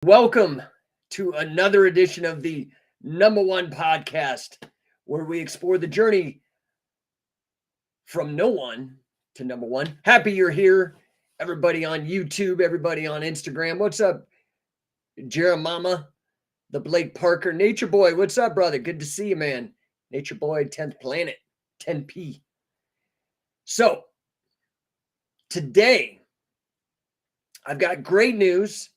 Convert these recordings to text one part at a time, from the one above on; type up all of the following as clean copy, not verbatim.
Welcome to another edition of the No1 Podcast, where we explore the journey from no one to number one. Happy you're here, everybody on YouTube, everybody on Instagram. What's up, Jeremiah, the Blake Parker, Nature Boy? What's up, brother? Good to see you, man. Nature Boy, 10th Planet, 10P. So, today, I've got great news.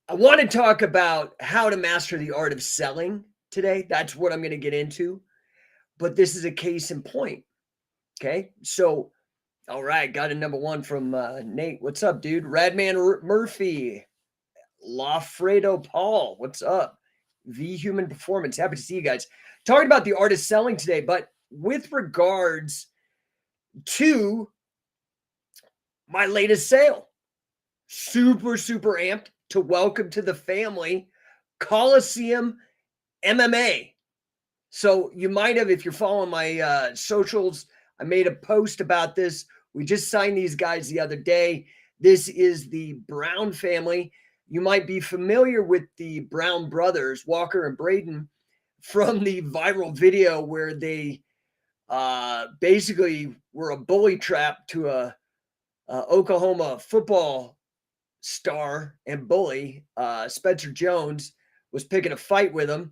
I want to talk about how to master the art of selling today. That's what I'm going to get into. But this is a case in point. Okay. So, all right. Got a number one from Nate. What's up, dude? Radman Murphy. Lafredo Paul. What's up? The Human Performance. Happy to see you guys. Talking about the art of selling today, but with regards to my latest sale. Super amped to welcome to the family Coliseum MMA. So you might have, if you're following my socials, I made a post about this. We just signed these guys the other day. This is the Brown family. You might be familiar with the Brown brothers, Walker and Braden, from the viral video where they basically were a bully trap to a Oklahoma football star and bully. Spencer Jones was picking a fight with him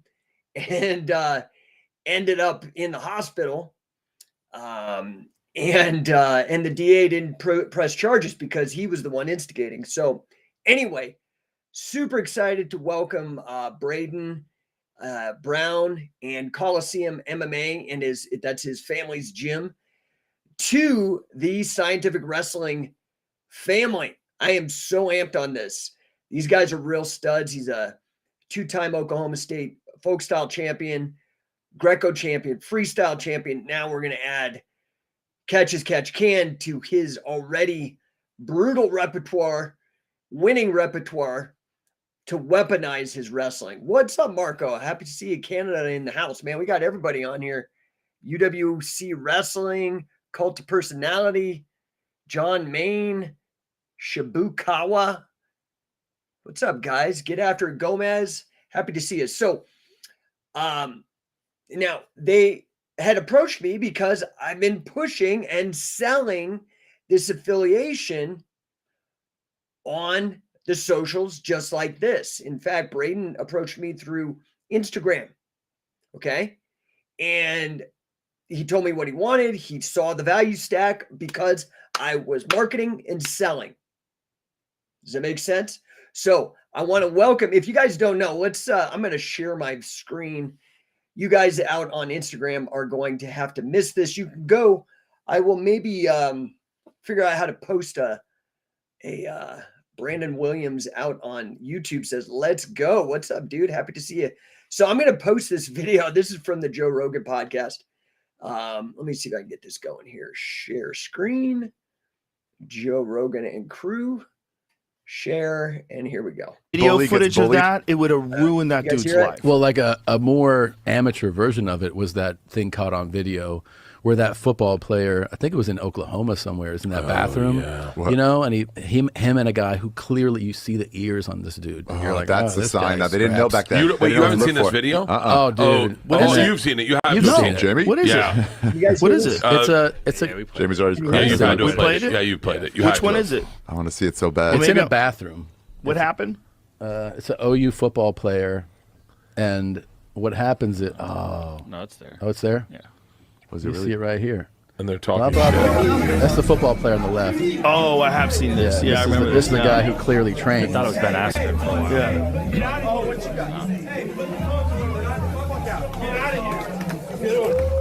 and ended up in the hospital. And the DA didn't press charges because he was the one instigating. So anyway, super excited to welcome Braden Brown and Coliseum MMA, and that's his family's gym, to the Scientific Wrestling family. I am so amped on this. These guys are real studs. He's a two-time Oklahoma State folk style champion, Greco champion, freestyle champion. Now we're going to add catch as catch can to his already brutal repertoire, winning repertoire, to weaponize his wrestling. What's up, Marco? Happy to see you, Canada, in the house, man. We got everybody on here. UWC Wrestling, Cult of Personality, John Main, Shibukawa. What's up, guys? Get after it, Gomez. Happy to see you. So, now they had approached me because I've been pushing and selling this affiliation on the socials just like this. In fact, Braden approached me through Instagram. Okay. And he told me what he wanted. He saw the value stack because I was marketing and selling. Does that make sense? So I want to welcome, if you guys don't know, I'm going to share my screen. You guys out on Instagram are going to have to miss this. You can go, I will maybe figure out how to post a Brandon Williams out on YouTube says, let's go. What's up, dude? Happy to see you. So I'm going to post this video. This is from the Joe Rogan podcast. Let me see if I can get this going here. Share screen, Joe Rogan and crew. Share, and here we go. Video footage of that, it would have ruined that dude's life. Well, like a more amateur version of it was that thing caught on video where that football player, I think it was in Oklahoma somewhere, is in that bathroom, you know, and him and a guy who clearly you see the ears on this dude. And you're like, that's the sign that they didn't know back then. You haven't seen this video? Oh, dude. You've seen it. You've seen it, Jamie? What is it? What is it? It's a. Jamie's already played it. Yeah, you played it. Which one is it? I want to see it so bad. It's in a bathroom. What happened? It's an OU football player, and what happens is, No, it's there. Oh, it's there? Yeah. Was You it really? see it right here. And they're talking. That's the football player on the left. Oh, I have seen this. Yeah, I remember this. This is the now. guy who clearly I trains. thought it was Ben Askren for a while. Yeah.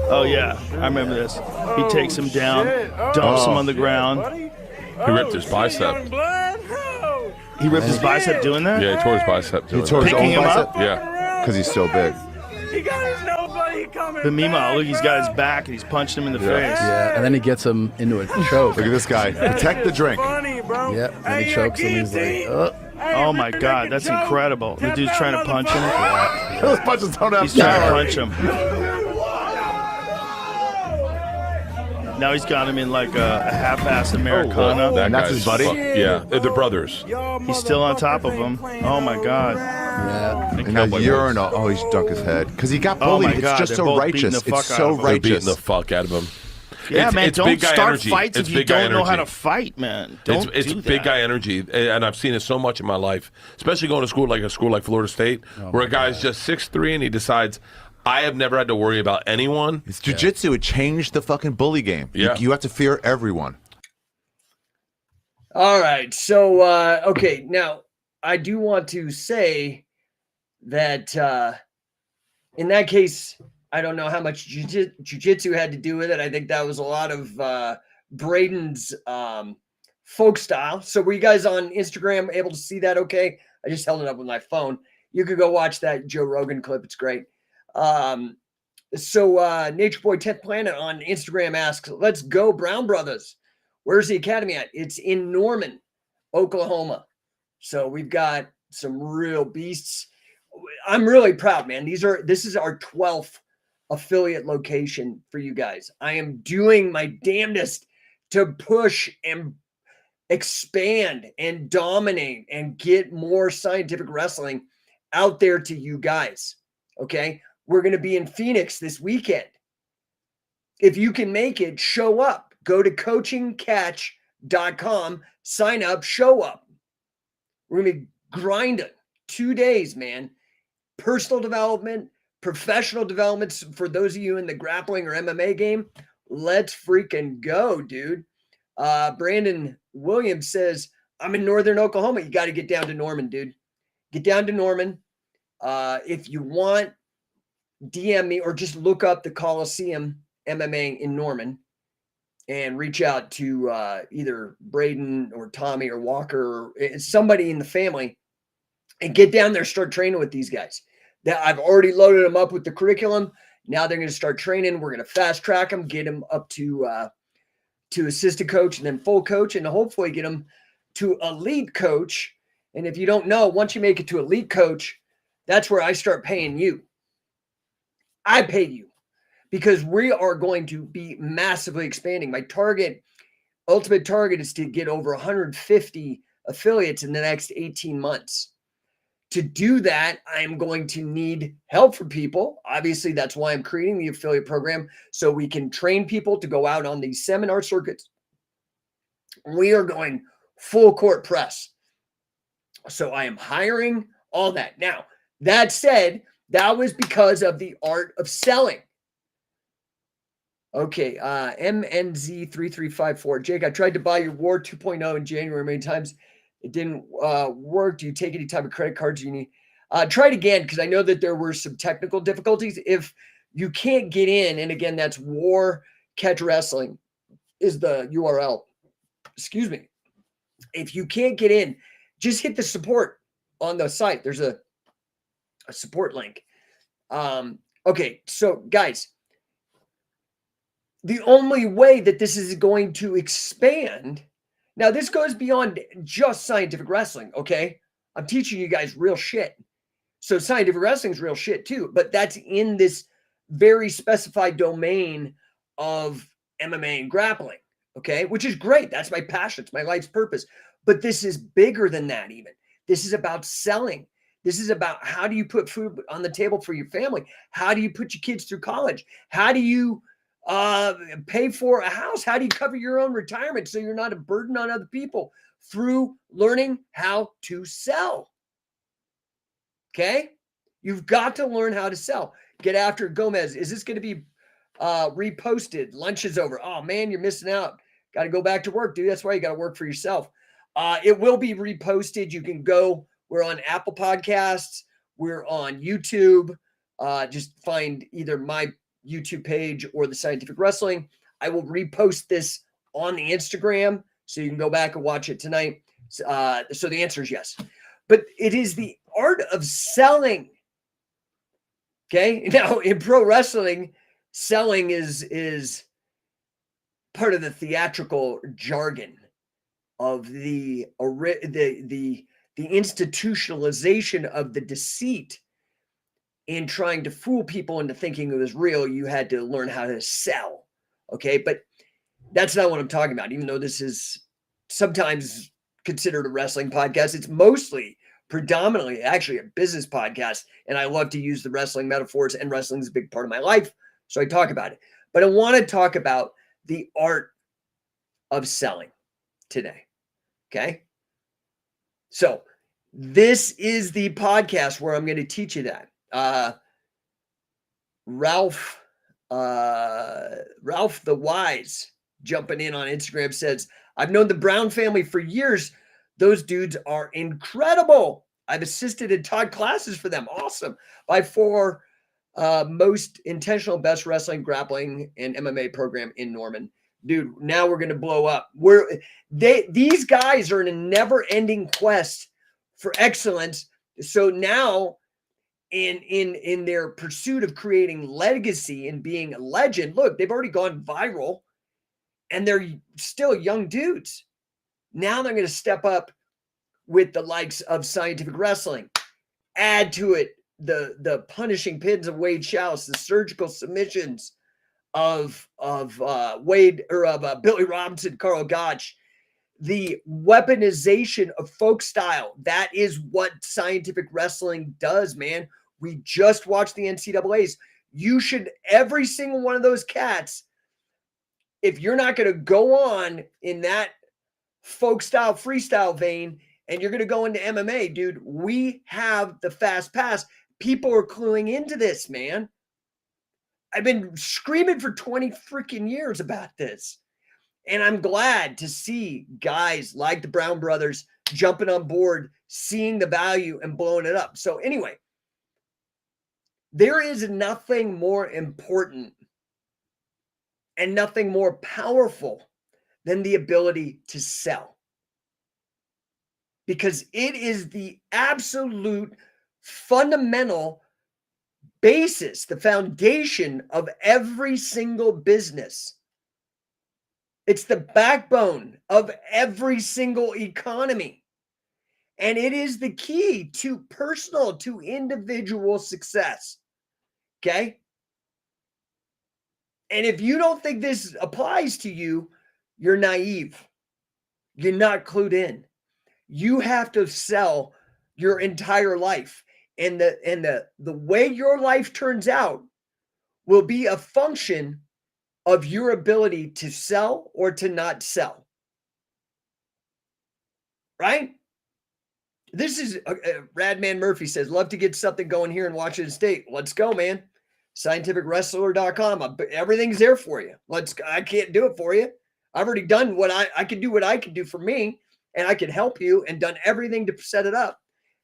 Oh, yeah. I remember this. He takes him down, dumps him on the ground. He ripped his bicep. He ripped his bicep doing that? Yeah, he tore his bicep. He tore his Picking own him bicep? up? Yeah. Because he's so big. But meanwhile, look, he's got his back and he's punched him in the face. Yeah, and then he gets him into a choke. Look at this guy. Protect the drink. Yeah, and he chokes him. He's like, Oh, my God. That's incredible. The dude's trying to punch him. Those punches don't have He's trying to punch him. Now he's got him in like a half-assed Americana. That And that's guy's his buddy? Yeah, they're brothers. He's still on top of him. Oh my God. Yeah. In the Cowboy urinal. Oh, he's dunk his head because he got Oh, my bullied. It's God, just they're so both beating righteous. the fuck It's out so of him. They're righteous. beating the fuck out of him. Yeah, man, it's don't big guy start energy. fights It's if you big guy don't know how to energy. fight, man. Don't It's do big that. guy energy, and I've seen it so much in my life, especially going to school like Florida State, where a guy's just 6'3" and he decides, I have never had to worry about anyone. It's jiu-jitsu. It changed the fucking bully game. Yeah. You have to fear everyone. All right. So, okay. Now, I do want to say that in that case, I don't know how much jiu-jitsu had to do with it. I think that was a lot of Braden's folk style. So were you guys on Instagram able to see that okay? I just held it up with my phone. You could go watch that Joe Rogan clip. It's great. So Nature Boy 10th Planet on Instagram asks, let's go Brown Brothers. Where's the academy at? It's in Norman, Oklahoma. So we've got some real beasts. I'm really proud, man. This is our 12th affiliate location for you guys. I am doing my damnedest to push and expand and dominate and get more scientific wrestling out there to you guys. Okay. We're going to be in Phoenix this weekend. If you can make it, show up. Go to coachingcatch.com, sign up, show up. We're going to be grinding 2 days, man. Personal development, professional developments for those of you in the grappling or MMA game. Let's freaking go, dude. Brandon Williams says, I'm in Northern Oklahoma. You got to get down to Norman, dude. Get down to Norman. If you want, DM me or just look up the Coliseum MMA in Norman and reach out to either Braden or Tommy or Walker or somebody in the family and get down there, start training with these guys. That I've already loaded them up with the curriculum. Now they're going to start training. We're going to fast track them, get them up to assistant coach and then full coach, and hopefully get them to elite coach. And if you don't know, once you make it to elite coach, that's where I start paying you. I pay you because we are going to be massively expanding. My ultimate target is to get over 150 affiliates in the next 18 months. To do that, I'm going to need help from people. Obviously, that's why I'm creating the affiliate program, so we can train people to go out on these seminar circuits. We are going full court press. So I am hiring all that. Now, that said, that was because of the art of selling. Okay, MNZ3354. Jake, I tried to buy your War 2.0 in January many times. It didn't work. Do you take any type of credit cards you need? Try it again, because I know that there were some technical difficulties. If you can't get in, and again, that's War Catch Wrestling is the URL. Excuse me. If you can't get in, just hit the support on the site. There's a support link. Okay, so guys, the only way that this is going to expand, now this goes beyond just scientific wrestling, okay? I'm teaching you guys real shit. So scientific wrestling is real shit too, but that's in this very specified domain of MMA and grappling, okay? Which is great. That's my passion. It's my life's purpose. But this is bigger than that even. This is about selling. This is about how do you put food on the table for your family? How do you put your kids through college? How do you pay for a house? How do you cover your own retirement so you're not a burden on other people? Through learning how to sell. Okay? You've got to learn how to sell. Get after it. Gomez. Is this going to be reposted? Lunch is over. Oh, man, you're missing out. Got to go back to work, dude. That's why you got to work for yourself. It will be reposted. You can go. We're on Apple Podcasts. We're on YouTube. Just find either my YouTube page or the Scientific Wrestling. I will repost this on the Instagram so you can go back and watch it tonight. So the answer is yes. But it is the art of selling. Okay? Now, in pro wrestling, selling is part of the theatrical jargon of the institutionalization of the deceit in trying to fool people into thinking it was real. You had to learn how to sell. Okay. But That's not what I'm talking about. Even though this is sometimes considered a wrestling podcast, it's mostly predominantly actually a business podcast. And I love to use the wrestling metaphors, and wrestling is a big part of my life. So I talk about it. But I want to talk about the art of selling today. Okay. So this is the podcast where I'm going to teach you that. Ralph the Wise jumping in on Instagram says, I've known the Brown family for years. Those dudes are incredible. I've assisted and taught classes for them. Awesome. By far most intentional best wrestling, grappling, and MMA program in Norman. Dude, now we're going to blow up. These guys are in a never-ending quest for excellence. So now in their pursuit of creating legacy and being a legend, look, they've already gone viral and they're still young dudes. Now they're going to step up with the likes of Scientific Wrestling. Add to it the punishing pins of Wade Schaus, the surgical submissions of Wade or of Billy Robinson, Carl Gotch, the weaponization of folk style. That is what Scientific Wrestling does, man. We just watched the NCAAs. You should, every single one of those cats, if you're not going to go on in that folk style, freestyle vein, and you're going to go into MMA, dude, we have the fast pass. People are cluing into this, man. I've been screaming for 20 freaking years about this. And I'm glad to see guys like the Brown brothers jumping on board, seeing the value and blowing it up. So anyway, there is nothing more important and nothing more powerful than the ability to sell. Because it is the absolute fundamental basis, the foundation of every single business. It's the backbone of every single economy. And it is the key to personal, to individual success. Okay? And if you don't think this applies to you, you're naive. You're not clued in. You have to sell your entire life. And the way your life turns out will be a function of your ability to sell or to not sell. Right? This is Radman Murphy says, love to get something going here in Washington State. Let's go, man. Scientificwrestler.com. Everything's there for you. I can't do it for you. I've already done what I can do what I can do for me, and I can help you and done everything to set it up.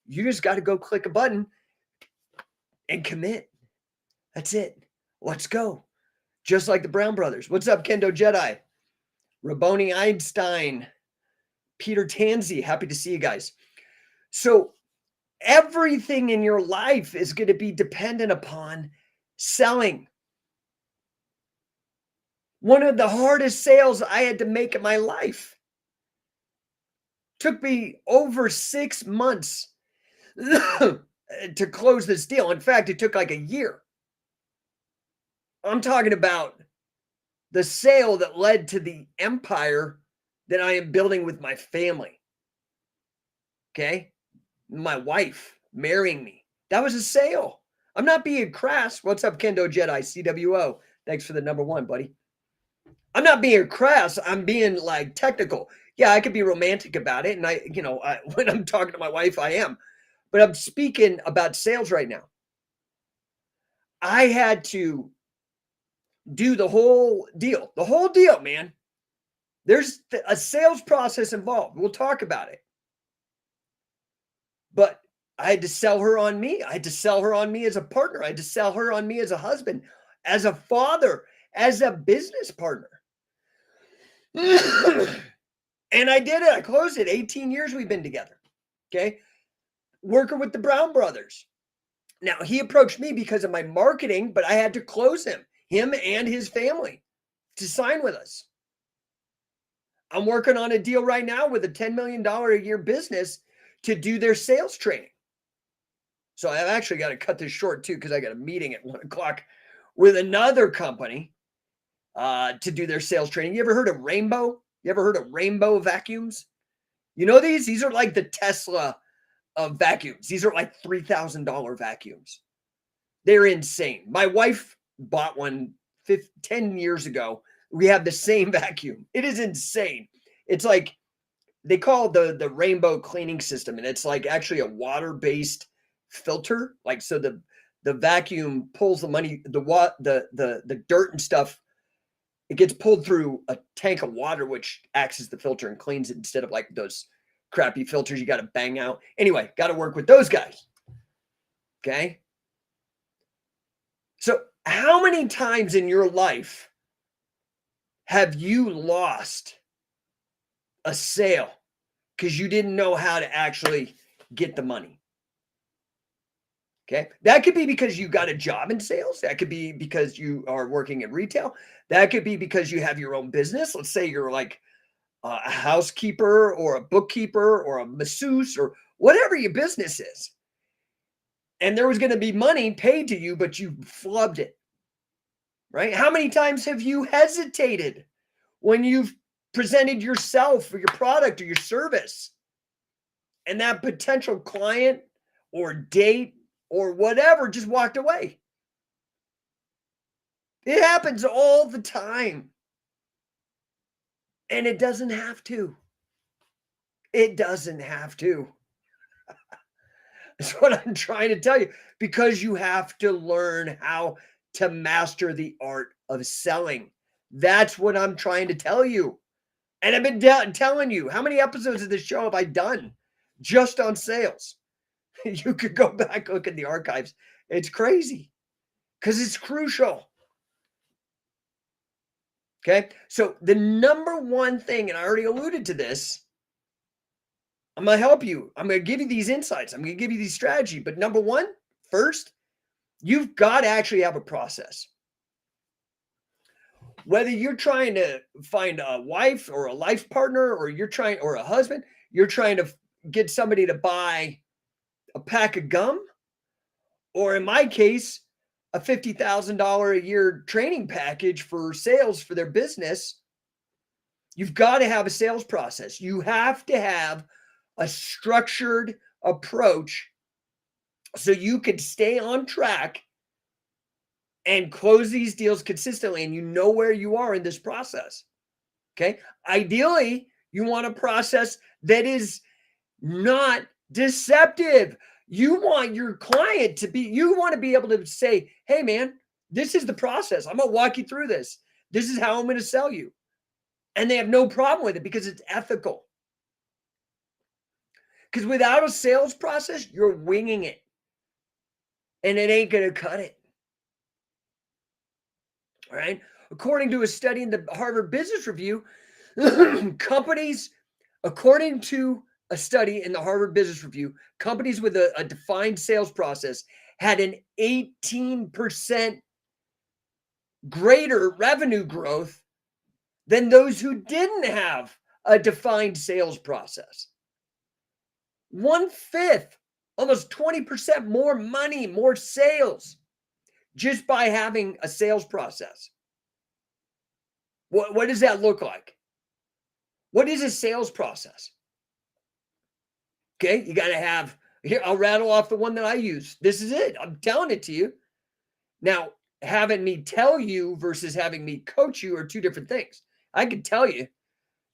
You just got to go click a button and commit. That's it. Let's go. Just like the Brown brothers. What's up, Kendo Jedi? Raboni Einstein. Peter Tansey. Happy to see you guys. So everything in your life is going to be dependent upon selling. One of the hardest sales I had to make in my life. Took me over 6 months to close this deal. In fact, it took like a year. I'm talking about the sale that led to the empire that I am building with my family. Okay? My wife marrying me. That was a sale. I'm not being crass. What's up, Kendo Jedi? CWO. Thanks for the number one, buddy. I'm not being crass. I'm being like technical. Yeah, I could be romantic about it. And when I'm talking to my wife, I am. But I'm speaking about sales right now. I had to do the whole deal. The whole deal, man. There's a sales process involved. We'll talk about it. But I had to sell her on me. I had to sell her on me as a partner. I had to sell her on me as a husband, as a father, as a business partner. And I did it. I closed it. 18 years we've been together. Okay. Working with the Brown brothers. Now, he approached me because of my marketing, but I had to close him and his family to sign with us. I'm working on a deal right now with a $10 million a year business to do their sales training. So I've actually got to cut this short too, because I got a meeting at 1:00 with another company. to do their sales training. You ever heard of Rainbow? You ever heard of Rainbow vacuums? You know these? These are like the Tesla of vacuums. These are like $3,000 vacuums. They're insane. My wife bought one 10 years ago. We have the same vacuum. It is insane. It's like they call it the Rainbow cleaning system, and it's like actually a water-based filter. Like so the vacuum pulls the dirt and stuff. It gets pulled through a tank of water, which acts as the filter and cleans it instead of like those crappy filters you got to bang out. Anyway, got to work with those guys. Okay. So how many times in your life have you lost a sale because you didn't know how to actually get the money? Okay. That could be because you got a job in sales. That could be because you are working in retail. That could be because you have your own business. Let's say you're like a housekeeper or a bookkeeper or a masseuse or whatever your business is. And there was going to be money paid to you, but you flubbed it. Right? How many times have you hesitated when you've presented yourself or your product or your service and that potential client or date or whatever just walked away? It happens all the time. And it doesn't have to. It doesn't have to. That's what I'm trying to tell you. Because you have to learn how to master the art of selling. That's what I'm trying to tell you. And I've been telling you, how many episodes of this show have I done just on sales? You could go back, look at the archives. It's crazy because it's crucial. Okay. So the number one thing, and I already alluded to this, I'm going to help you. I'm going to give you these insights. I'm going to give you these strategy. But number one, first, you've got to actually have a process. Whether you're trying to find a wife or a life partner, or or a husband, you're trying to get somebody to buy a pack of gum, or in my case, a $50,000 a year training package for sales for their business, you've got to have a sales process. You have to have a structured approach so you could stay on track and close these deals consistently, and you know where you are in this process. Okay. Ideally, you want a process that is not deceptive. You want your client you want to be able to say, hey man, this is the process. I'm going to walk you through this. This is how I'm going to sell you. And they have no problem with it because it's ethical. Because without a sales process, you're winging it. And it ain't going to cut it. All right. According to a study in the Harvard Business Review, companies with a defined sales process had an 18% greater revenue growth than those who didn't have a defined sales process. 1/5, almost 20% more money, more sales, just by having a sales process. What does that look like? What is a sales process? Okay, you got to have, here, I'll rattle off the one that I use. This is it. I'm telling it to you. Now, having me tell you versus having me coach you are two different things. I can tell you,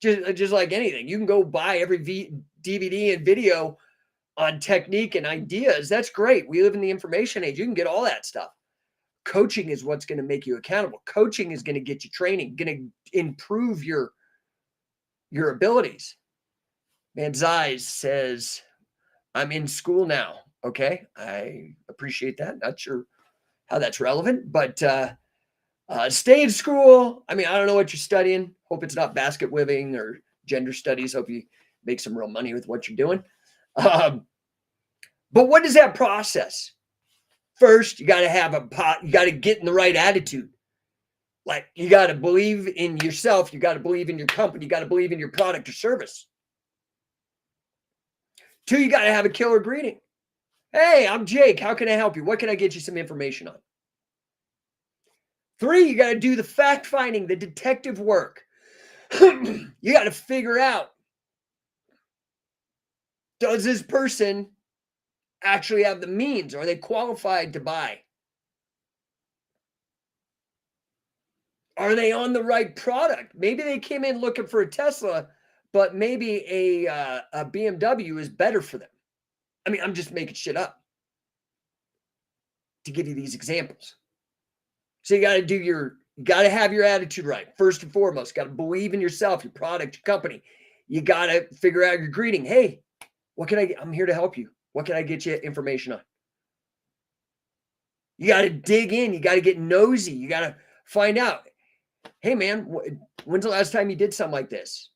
just like anything. You can go buy every DVD and video on technique and ideas. That's great. We live in the information age. You can get all that stuff. Coaching is what's going to make you accountable. Coaching is going to get you training, going to improve your abilities. Man, Zeiss says, I'm in school now. Okay. I appreciate that. Not sure how that's relevant, but stay in school. I mean, I don't know what you're studying. Hope it's not basket weaving or gender studies. Hope you make some real money with what you're doing. But what is that process? First, you got to have you got to get in the right attitude. Like, you got to believe in yourself. You got to believe in your company. You got to believe in your product or service. 2, you got to have a killer greeting. Hey, I'm Jake. How can I help you? What can I get you some information on? 3, you got to do the fact finding, the detective work. You got to figure out, does this person actually have the means? Are they qualified to buy? Are they on the right product? Maybe they came in looking for a Tesla, but maybe a BMW is better for them. I mean, I'm just making shit up to give you these examples. So you got to have your attitude right. First and foremost, got to believe in yourself, your product, your company. You got to figure out your greeting. Hey, I'm here to help you. What can I get you information on? You got to dig in. You got to get nosy. You got to find out. Hey, man, when's the last time you did something like this?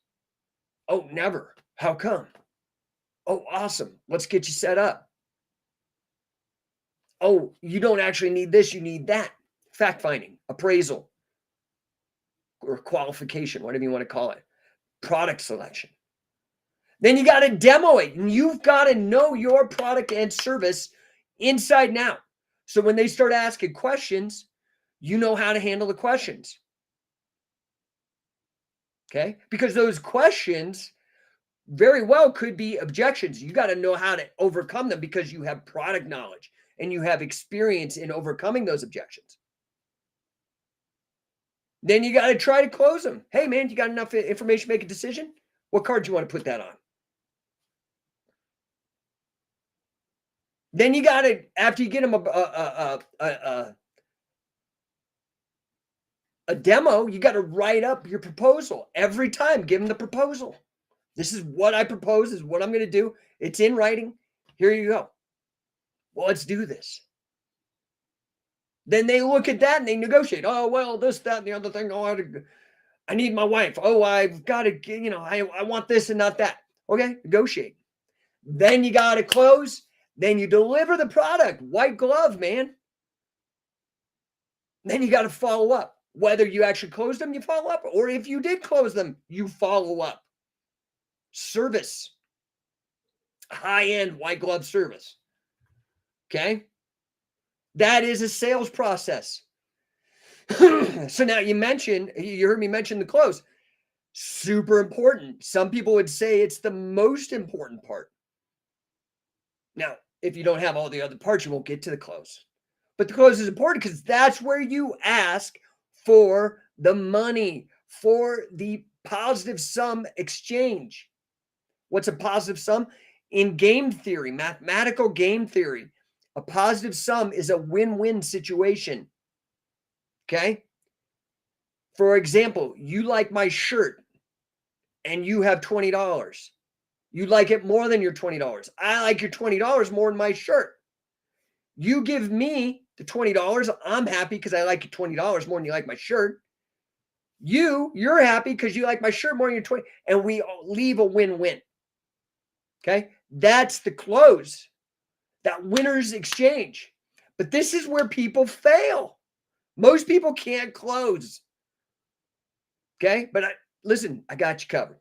Oh, never. How come? Oh, awesome. Let's get you set up. Oh, you don't actually need this. You need that. Fact finding, appraisal, or qualification, whatever you want to call it. Product selection. Then you got to demo it. And you've got to know your product and service inside and out. So when they start asking questions, you know how to handle the questions. Okay? Because those questions very well could be objections. You got to know how to overcome them because you have product knowledge and you have experience in overcoming those objections. Then you got to try to close them. Hey, man, you got enough information to make a decision? What card do you want to put that on? Then you got to, after you get them a demo, you got to write up your proposal. Every time, give them the proposal. This is what I propose, this is what I'm going to do. It's in writing. Here you go. Well, let's do this. Then they look at that and they negotiate. Oh, well, this, that, and the other thing. Oh, I need my wife. Oh, I've got to, I want this and not that. Okay, negotiate. Then you got to close. Then you deliver the product. White glove, man. Then you got to follow up. Whether you actually closed them, you follow up. Or if you did close them, you follow up. Service. High-end white glove service. Okay? That is a sales process. So now you heard me mention the close. Super important. Some people would say it's the most important part. Now, if you don't have all the other parts, you won't get to the close. But the close is important because that's where you ask for the money, for the positive sum exchange. What's a positive sum? In game theory, mathematical game theory, a positive sum is a win-win situation. Okay? For example, you like my shirt and you have $20. You like it more than your $20. I like your $20 more than my shirt. You give me the $20. I'm happy because I like your $20 more than you like my shirt. You're happy because you like my shirt more than your 20, and we leave a win-win. Okay? That's the close. That winner's exchange. But this is where people fail. Most people can't close. Okay? But listen, I got you covered.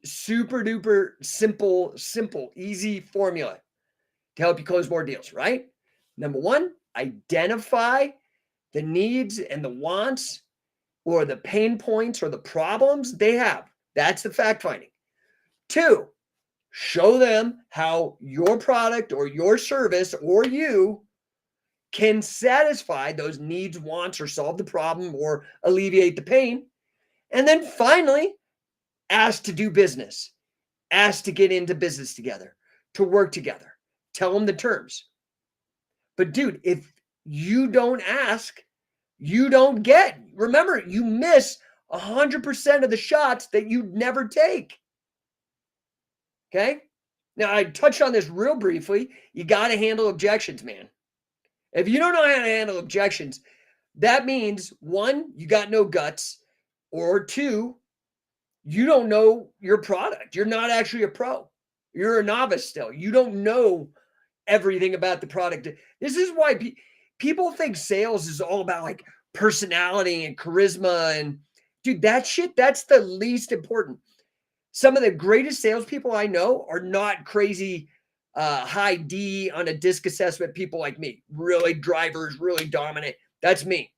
Super duper simple, easy formula to help you close more deals, right? Number 1, identify the needs and the wants or the pain points or the problems they have. That's the fact finding. 2, show them how your product or your service or you can satisfy those needs, wants, or solve the problem or alleviate the pain. And then finally, ask to do business. Ask to get into business together, to work together. Tell them the terms. But dude, if you don't ask, you don't get. Remember, you miss 100% of the shots that you'd never take. Okay? Now, I touched on this real briefly. You got to handle objections, man. If you don't know how to handle objections, that means 1, you got no guts, or 2, you don't know your product. You're not actually a pro. You're a novice still. You don't know everything about the product. This is why people think sales is all about like personality and charisma. And dude, that shit, that's the least important. Some of the greatest salespeople I know are not crazy high D on a disc assessment people like me. Really drivers, really dominant. That's me.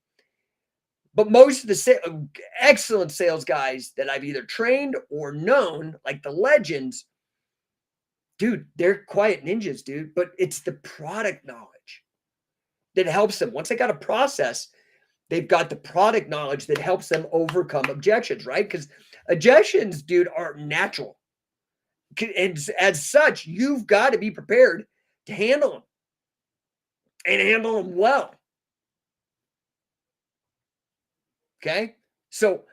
But most of the excellent sales guys that I've either trained or known, like the legends, dude, they're quiet ninjas, dude. But it's the product knowledge that helps them. Once they got a process, they've got the product knowledge that helps them overcome objections, right? Because objections, dude, are natural. And as such, you've got to be prepared to handle them and handle them well. Okay? So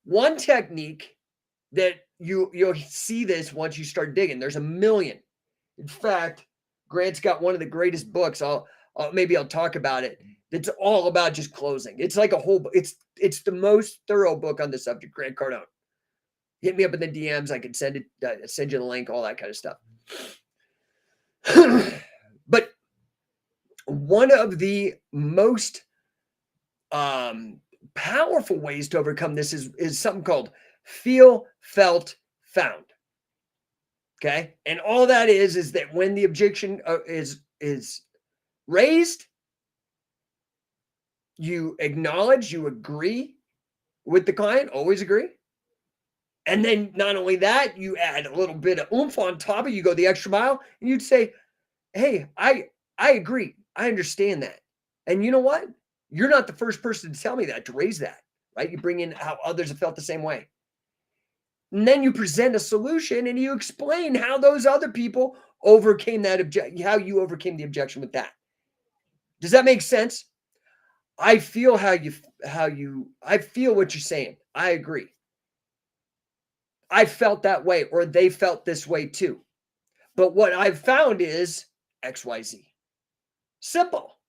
one technique that you'll see this once you start digging. There's a million. In fact, Grant's got one of the greatest books. Maybe I'll talk about it. It's all about just closing. It's like a whole. It's the most thorough book on the subject. Grant Cardone. Hit me up in the DMs. I can send you the link, all that kind of stuff. But one of the most powerful ways to overcome this is something called feel, felt, found. Okay, and all that is that when the objection is raised, you acknowledge, you agree with the client, always agree. And then not only that, you add a little bit of oomph on top of it. You go the extra mile and you'd say, hey, I agree. I understand that. And you know what? You're not the first person to tell me that, to raise that, right? You bring in how others have felt the same way. And then you present a solution and you explain how those other people overcame that how you overcame the objection with that. Does that make sense? I feel I feel what you're saying. I agree. I felt that way, or they felt this way too. But what I've found is XYZ. Simple.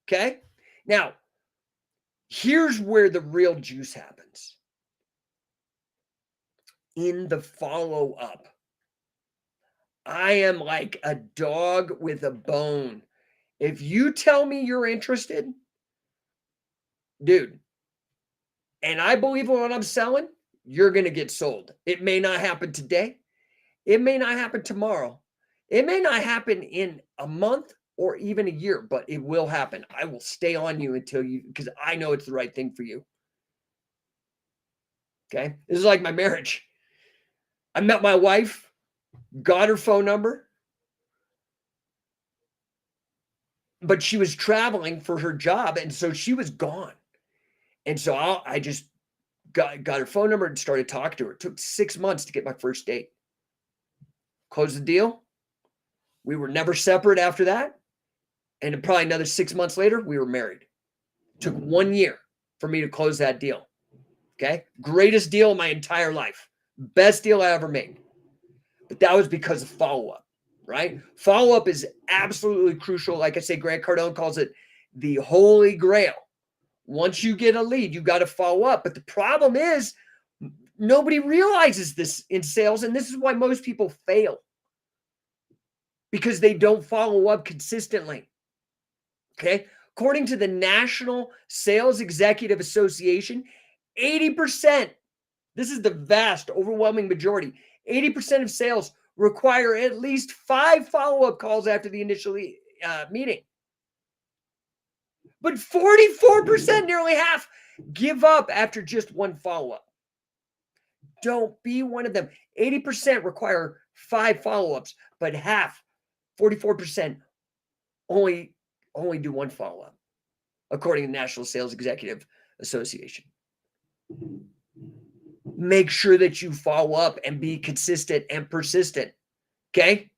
Okay? Now, here's where the real juice happens. In the follow-up. I am like a dog with a bone. If you tell me you're interested, dude, and I believe in what I'm selling, you're going to get sold. It may not happen today. It may not happen tomorrow. It may not happen in a month or even a year, but it will happen. I will stay on you because I know it's the right thing for you. Okay? This is like my marriage. I met my wife, got her phone number, but she was traveling for her job, and so she was gone. And so I just got her phone number and started talking to her. It took 6 months to get my first date. Closed the deal. We were never separate after that. And probably another 6 months later, we were married. It took 1 year for me to close that deal. Okay? Greatest deal in my entire life. Best deal I ever made. But that was because of follow-up, right? Follow-up is absolutely crucial. Like I say, Grant Cardone calls it the holy grail. Once you get a lead, you got to follow up. But the problem is nobody realizes this in sales, and this is why most people fail. Because they don't follow up consistently. Okay? According to the National Sales Executive Association, 80%, this is the vast, overwhelming majority, 80% of sales require at least 5 follow-up calls after the initial meeting. But 44%, nearly half, give up after just 1 follow-up. Don't be one of them. 80% require 5 follow-ups, but half, 44%, only do 1 follow-up, according to the National Sales Executive Association. Make sure that you follow up and be consistent and persistent. Okay?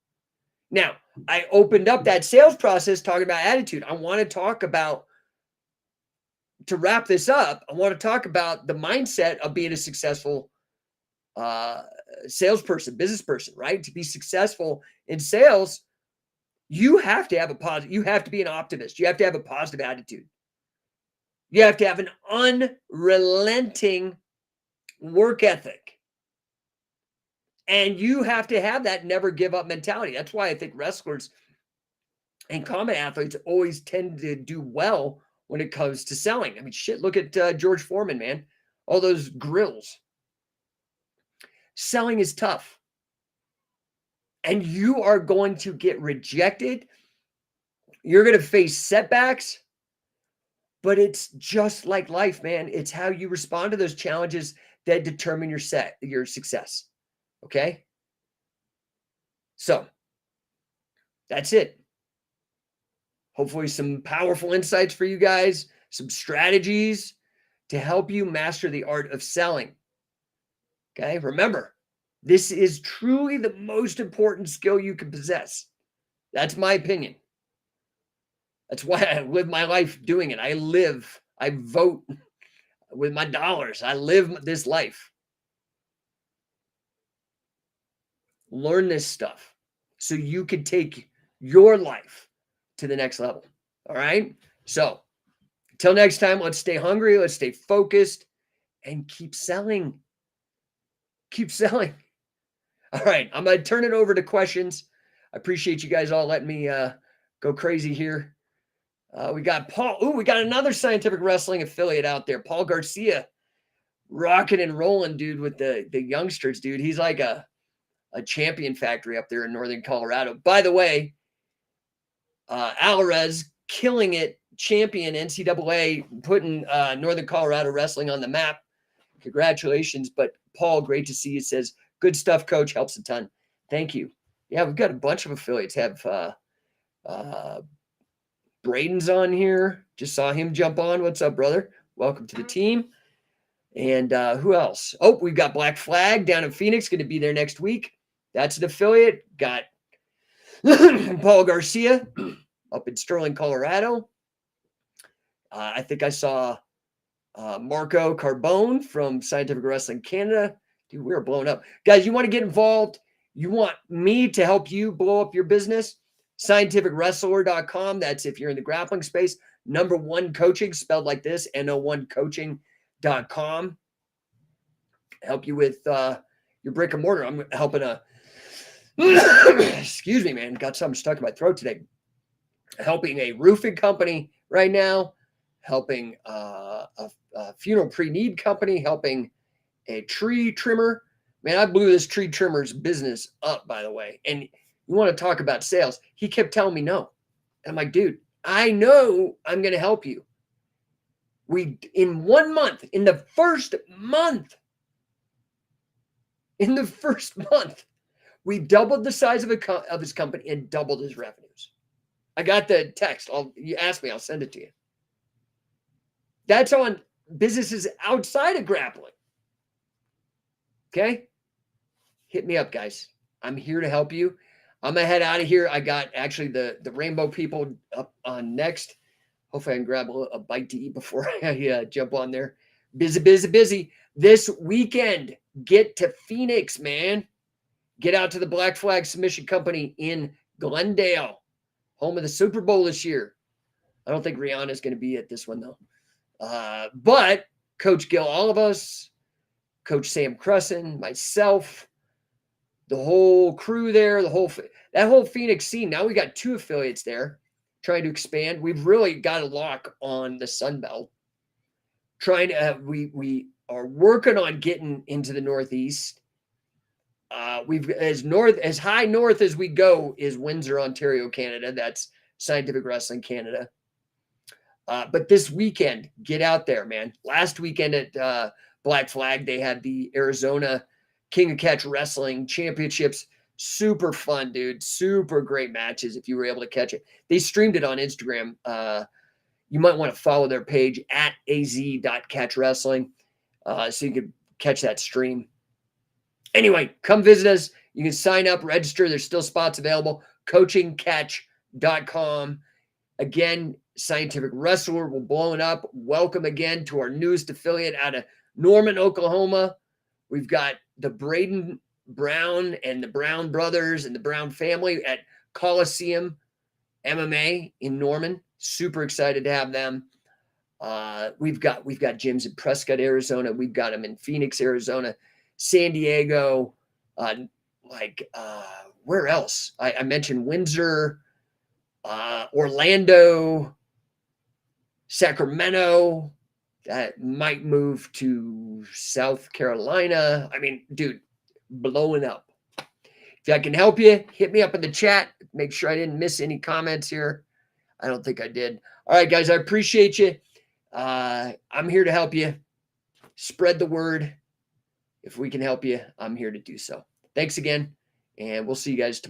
Now, I opened up that sales process talking about attitude. I want to talk about, to wrap this up, I want to talk about the mindset of being a successful salesperson, business person, right? To be successful in sales, you have to have a positive, you have to be an optimist. You have to have a positive attitude. You have to have an unrelenting work ethic. And you have to have that never give up mentality. That's why I think wrestlers and combat athletes always tend to do well when it comes to selling. I mean, shit, look at George Foreman, man. All those grills. Selling is tough. And you are going to get rejected. You're going to face setbacks. But it's just like life, man. It's how you respond to those challenges that determine your success. Okay? So, that's it. Hopefully some powerful insights for you guys, some strategies to help you master the art of selling. Okay? Remember, this is truly the most important skill you can possess. That's my opinion. That's why I live my life doing it. I vote with my dollars. I live this life. Learn this stuff so you can take your life to the next level. All right? So, until next time, let's stay hungry, let's stay focused, and keep selling. Keep selling. All right, I'm going to turn it over to questions. I appreciate you guys all letting me go crazy here. We got Paul. Ooh, we got another Scientific Wrestling affiliate out there. Paul Garcia, rocking and rolling, dude, with the youngsters, dude. He's like a champion factory up there in northern Colorado. By the way, Alvarez killing it, champion NCAA, putting northern Colorado wrestling on the map. Congratulations. But Paul, great to see you. Says, good stuff, coach. Helps a ton. Thank you. Yeah, we've got a bunch of affiliates. Have Braden's on here. Just saw him jump on. What's up, brother? Welcome to the team. And who else? Oh, we've got Black Flag down in Phoenix. Going to be there next week. That's an affiliate. Got Paul Garcia up in Sterling, Colorado. I think I saw Marco Carbone from Scientific Wrestling Canada. Dude, we're blowing up. Guys, you want to get involved? You want me to help you blow up your business? scientificwrestler.com. That's if you're in the grappling space. No1 Coaching, spelled like this, no1coaching.com. Help you with your brick and mortar. I'm helping excuse me, man. Got something stuck in my throat today. Helping a roofing company right now. Helping a funeral pre-need company. Helping a tree trimmer. Man, I blew this tree trimmer's business up, by the way. And you want to talk about sales? He kept telling me no. And I'm like, dude, I know I'm going to help you. In 1 month, in the first month, we doubled the size of his company and doubled his revenues. I got the text. You ask me, I'll send it to you. That's on businesses outside of grappling. Okay? Hit me up, guys. I'm here to help you. I'm going to head out of here. I got actually the Rainbow people up on next. Hopefully I can grab a bite to eat before I jump on there. Busy. This weekend, get to Phoenix, man. Get out to the Black Flag Submission Company in Glendale, home of the Super Bowl this year. I don't think Rihanna's going to be at this one, though. But Coach Gil, all of us, Coach Sam Cresson, myself, the whole crew there, that whole Phoenix scene. Now we got 2 affiliates there trying to expand. We've really got a lock on the Sun Belt. We are working on getting into the Northeast. We've as high north as we go is Windsor, Ontario, Canada. That's Scientific Wrestling Canada. But this weekend, get out there, man. Last weekend at Black Flag, they had the Arizona King of Catch Wrestling Championships. Super fun, dude. Super great matches if you were able to catch it. They streamed it on Instagram. You might want to follow their page at az.catchwrestling so you can catch that stream. Anyway, come visit us. You can sign up, register. There's still spots available. coachingcatch.com. Again, Scientific Wrestler, we're blowing up. Welcome again to our newest affiliate out of Norman, Oklahoma. We've got the Braden Brown and the Brown brothers and the Brown family at Coliseum MMA in Norman. Super excited to have them. We've got gyms in Prescott, Arizona. We've got them in Phoenix, Arizona, San Diego. Where else? I mentioned Windsor, Orlando, Sacramento. That might move to South Carolina. I mean, dude, blowing up. If I can help you, hit me up in the chat. Make sure I didn't miss any comments here. I don't think I did. All right, guys, I appreciate you. I'm here to help you. Spread the word. If we can help you, I'm here to do so. Thanks again, and we'll see you guys tomorrow.